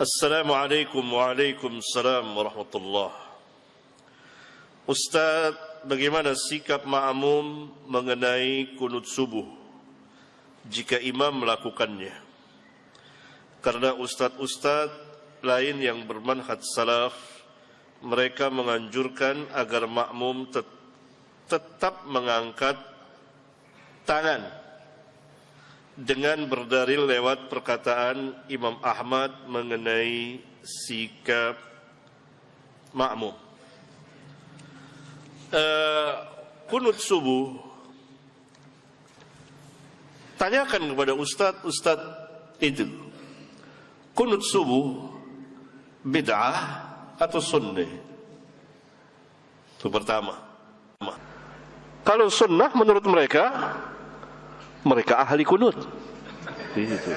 Assalamualaikum waalaikumsalam warahmatullah. Ustaz, bagaimana sikap makmum mengenai kunut subuh jika imam melakukannya? Karena ustaz-ustaz lain yang bermanhaj salaf, mereka menganjurkan agar makmum tetap mengangkat tangan dengan berdalil lewat perkataan Imam Ahmad mengenai sikap makmum. Kunut subuh, tanyakan kepada ustaz-ustaz itu, kunut subuh bid'ah atau sunnah? Itu pertama. Kalau sunnah menurut mereka, mereka ahli kunut. Itu.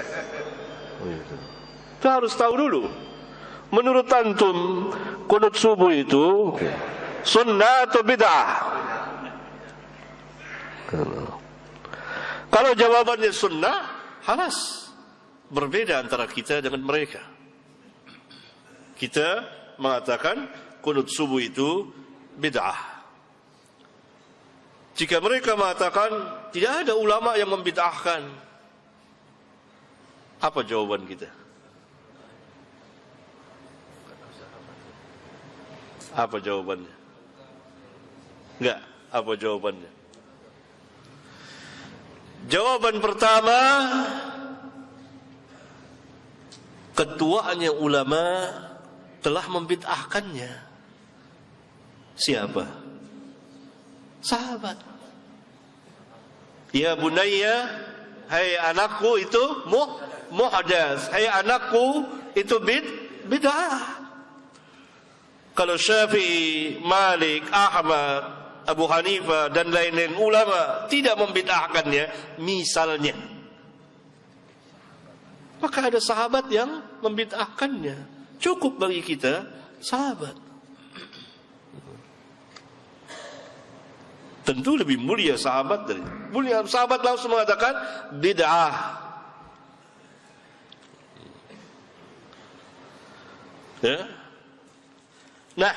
Kita harus tahu dulu. Menurut antum, kunut subuh itu sunnah atau bid'ah? Kalau jawabannya sunnah, halas. Berbeda antara kita dengan mereka. Kita mengatakan kunut subuh itu bid'ah. Jika mereka mengatakan tidak ada ulama yang membid'ahkan, apa jawaban kita? Apa jawabannya? Enggak, apa jawabannya? Jawaban pertama, ketuanya ulama telah membid'ahkannya. Siapa? Sahabat. Ya bunayya, hai anakku, itu muhdas. Hai anakku, itu bid'ah. Kalau Syafi'i, Malik, Ahmad, Abu Hanifah dan lain-lain ulama tidak membid'ahkannya, misalnya, maka ada sahabat yang membid'ahkannya. Cukup bagi kita sahabat. Tentu lebih mulia sahabat dari mulia sahabat, langsung mengatakan bid'ah. Ya. Nah,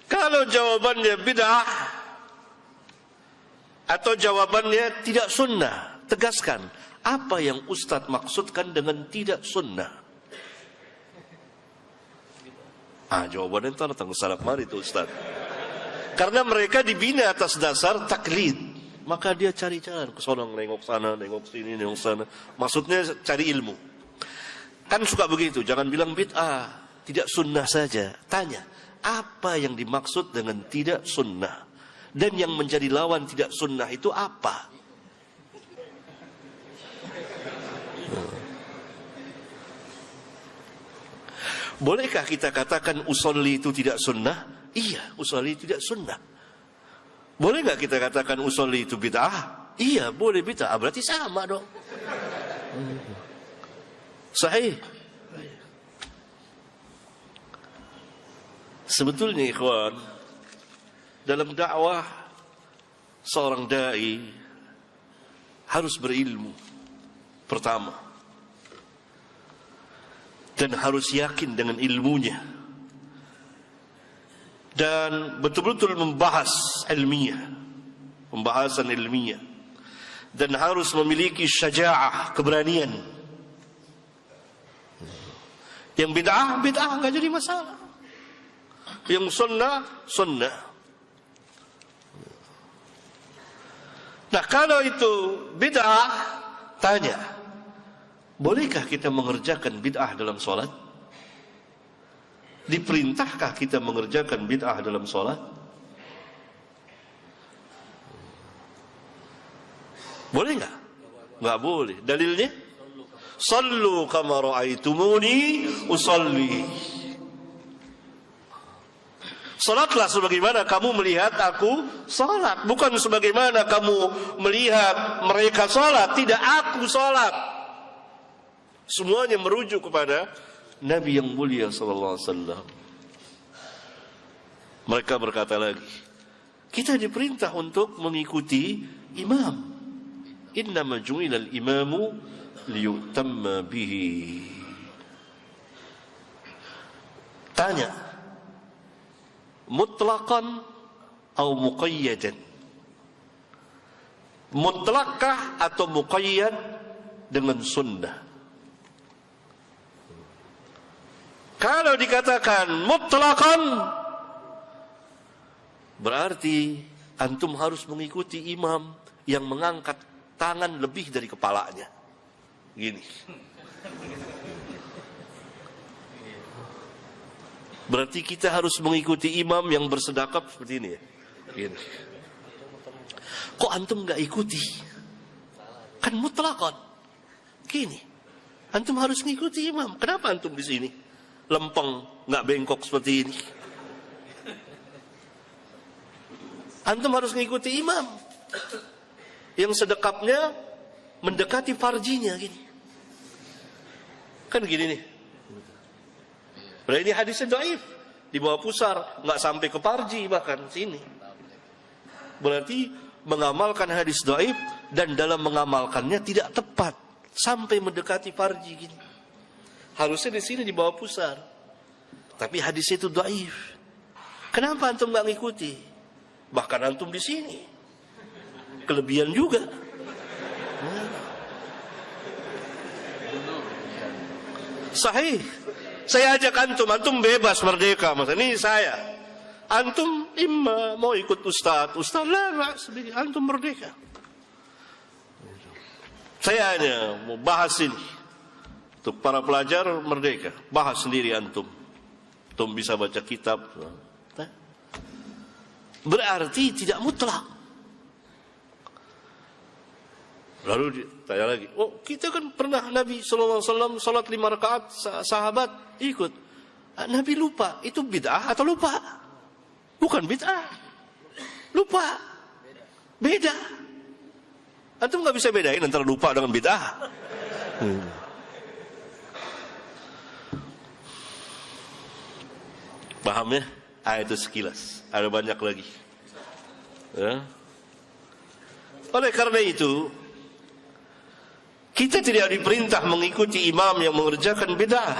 kalau jawabannya bid'ah atau jawabannya tidak sunnah, tegaskan apa yang Ustadz maksudkan dengan tidak sunnah. Jawabannya itu datang ke salaf mari itu Ustadz. Karena mereka dibina atas dasar taklid, maka dia cari jalan ke sana, nengok sana, nengok sini, nengok sana. Maksudnya cari ilmu. Kan suka begitu, jangan bilang bid'ah, tidak sunnah saja. Tanya, apa yang dimaksud dengan tidak sunnah? Dan yang menjadi lawan tidak sunnah itu apa? Bolehkah kita katakan usolli itu tidak sunnah? Iya, usolli tidak sunnah. Boleh nggak kita katakan usolli itu bid'ah? Iya, boleh bid'ah. Berarti sama dong. Sahih. Sebetulnya ikhwan, dalam dakwah seorang dai harus berilmu pertama, dan harus yakin dengan ilmunya, dan betul-betul membahas ilmiah, pembahasan ilmiah, dan harus memiliki syaja'ah, keberanian. Yang bid'ah nggak jadi masalah. Yang sunnah. Nah, kalau itu bid'ah, tanya, bolehkah kita mengerjakan bid'ah dalam sholat? Diperintahkah kita mengerjakan bid'ah dalam sholat? Boleh nggak? Nggak boleh. Dalilnya? Sallu kama ra'aitumuni usalli. Salatlah sebagaimana kamu melihat aku salat, bukan sebagaimana kamu melihat mereka salat. Tidak, aku salat. Semuanya merujuk kepada Nabi yang mulia sallallahu alaihi wasallam. Mereka berkata lagi, kita diperintah untuk mengikuti imam. Innama ju'ilal imamu liyutamma bihi. Tanya, mutlaqan atau muqayyadan? Mutlakkah atau muqayyad dengan sunnah? Kalau dikatakan mutlaqan, berarti antum harus mengikuti imam yang mengangkat tangan lebih dari kepalanya. Gini. Berarti kita harus mengikuti imam yang bersedekap seperti ini ya. Gini. Kok antum nggak ikuti? Kan mutlaqan. Gini. Antum harus mengikuti imam. Kenapa antum di sini? Lempeng, nggak bengkok seperti ini. Antum harus mengikuti imam yang sedekapnya mendekati farjinya gini. Kan gini nih. Berarti ini hadisnya dhaif, di bawah pusar, nggak sampai ke farji bahkan sini. Berarti mengamalkan hadis dhaif dan dalam mengamalkannya tidak tepat sampai mendekati farji gini. Harusnya di sini di bawah pusar. Tapi hadis itu dhaif. Kenapa antum nggak ngikuti? Bahkan antum di sini. Kelebihan juga. Sahih. Saya ajak antum bebas merdeka. Mas. Ini saya. Antum imma mau ikut ustaz lah, antum merdeka. Saya hanya mau bahas ini. Untuk para pelajar merdeka. Bahas sendiri antum. Antum bisa baca kitab. Berarti tidak mutlak. Lalu tanya lagi, oh kita kan pernah Nabi SAW salat 5 rakaat, sahabat ikut. Nabi lupa, itu bid'ah atau lupa? Bukan bid'ah, lupa, beda. Antum nggak bisa bedain antara lupa dengan bid'ah. Paham ya? Itu sekilas. Ada banyak lagi. Ya. Oleh karena itu, kita tidak diperintah mengikuti imam yang mengerjakan bid'ah.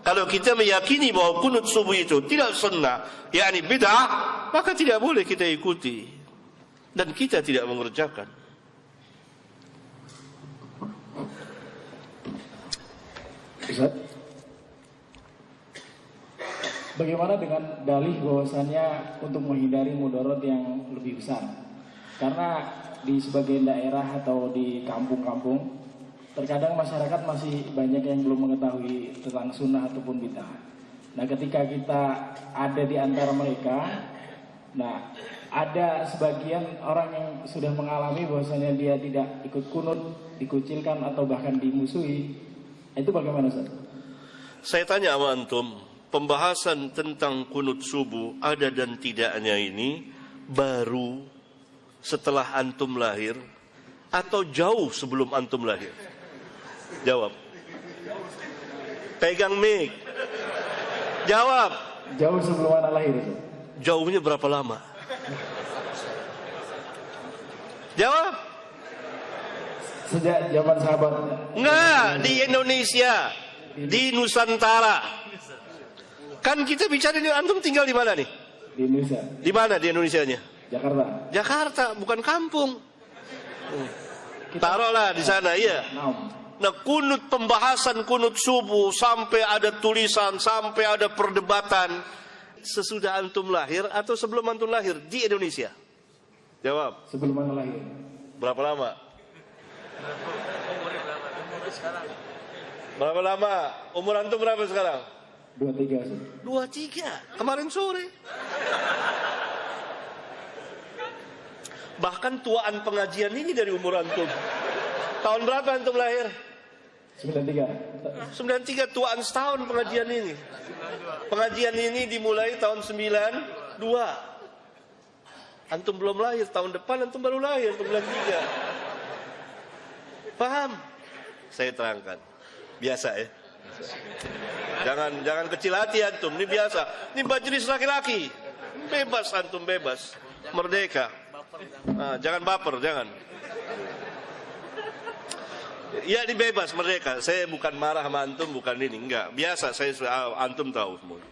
Kalau kita meyakini bahwa kunut subuh itu tidak sunnah, yakni bid'ah, maka tidak boleh kita ikuti. Dan kita tidak mengerjakan. Ustaz, bagaimana dengan dalih bahwasannya untuk menghindari mudarat yang lebih besar? Karena di sebagian daerah atau di kampung-kampung, terkadang masyarakat masih banyak yang belum mengetahui tentang sunnah ataupun bid'ah. Nah, ketika kita ada di antara mereka, nah ada sebagian orang yang sudah mengalami bahwasannya dia tidak ikut kunut, dikucilkan atau bahkan dimusuhi. Itu bagaimana, Ustaz? Saya tanya sama antum, pembahasan tentang kunut subuh ada dan tidaknya ini baru setelah antum lahir atau jauh sebelum antum lahir? Jawab. Pegang mic. Jawab. Jauh sebelum anak lahir itu. Jauhnya berapa lama? Jawab. Sejak zaman sahabat. Enggak, di Indonesia, di Nusantara. Kan kita bicara ini, antum tinggal di mana nih? Di Indonesia. Di mana di Indonesianya? Jakarta. Jakarta, bukan kampung. Taruhlah di sana, iya. Nah, kunut, pembahasan kunut subuh sampai ada tulisan, sampai ada perdebatan sesudah antum lahir atau sebelum antum lahir di Indonesia? Jawab. Sebelum anak lahir. Berapa lama? Berapa lama? Umur antum berapa sekarang? 23. 23. Kemarin sore. Bahkan tuaan pengajian ini dari umur antum. Tahun berapa antum lahir? 93. 93, tuaan setahun pengajian ini. Pengajian ini dimulai tahun 92. Antum belum lahir, tahun depan antum baru lahir, 93. Paham? Saya terangkan. Biasa ya. Jangan kecil hati antum, ini biasa. Ini majelis laki-laki. Bebas antum, bebas. Merdeka. Nah, jangan baper, jangan. Ya, ini bebas, merdeka. Saya bukan marah sama antum, bukan ini, enggak. Biasa, antum tahu semua.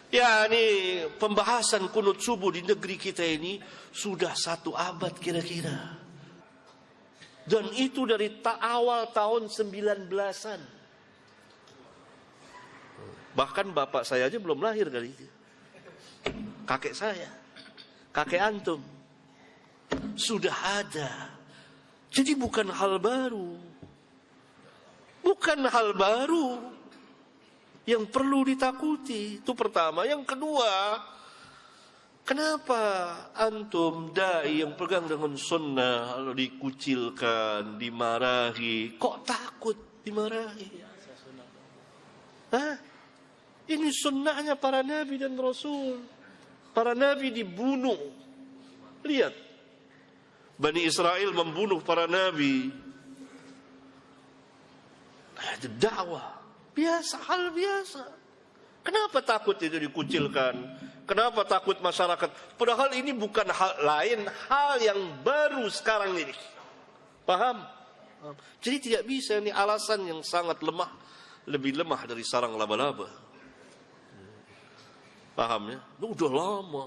Ya, ini pembahasan kunut subuh di negeri kita ini sudah 1 abad kira-kira. Dan itu dari awal tahun 19-an. Bahkan bapak saya aja belum lahir kali itu. Kakek saya, kakek antum, sudah ada. Jadi bukan hal baru. Bukan hal baru yang perlu ditakuti. Itu pertama. Yang kedua, kenapa antum dai yang pegang dengan sunnah lalu dikucilkan, dimarahi? Kok takut dimarahi? Hah? Ini sunnahnya para nabi dan rasul. Para nabi dibunuh. Lihat, Bani Israel membunuh para nabi. Itu dakwah biasa, hal biasa. Kenapa takut itu dikucilkan? Kenapa takut masyarakat? Padahal ini bukan hal lain, hal yang baru sekarang ini. Paham? Jadi tidak bisa, ini alasan yang sangat lemah, lebih lemah dari sarang laba-laba. Paham ya? Udah lama.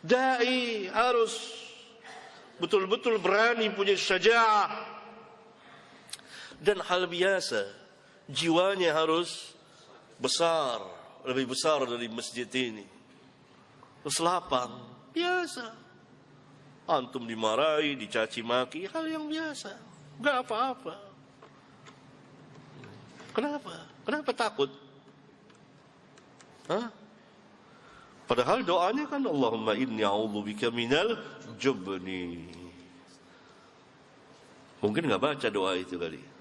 Dai harus betul-betul berani, punya syaja'ah. Dan hal biasa, jiwanya harus besar, lebih besar dari masjid ini. Terus lapang, biasa. Antum dimarahi, dicaci maki, hal yang biasa. Enggak apa-apa. Kenapa? Kenapa takut? Hah? Padahal doanya kan Allahumma inni a'udzubika minal jubni. Mungkin enggak baca doa itu kali.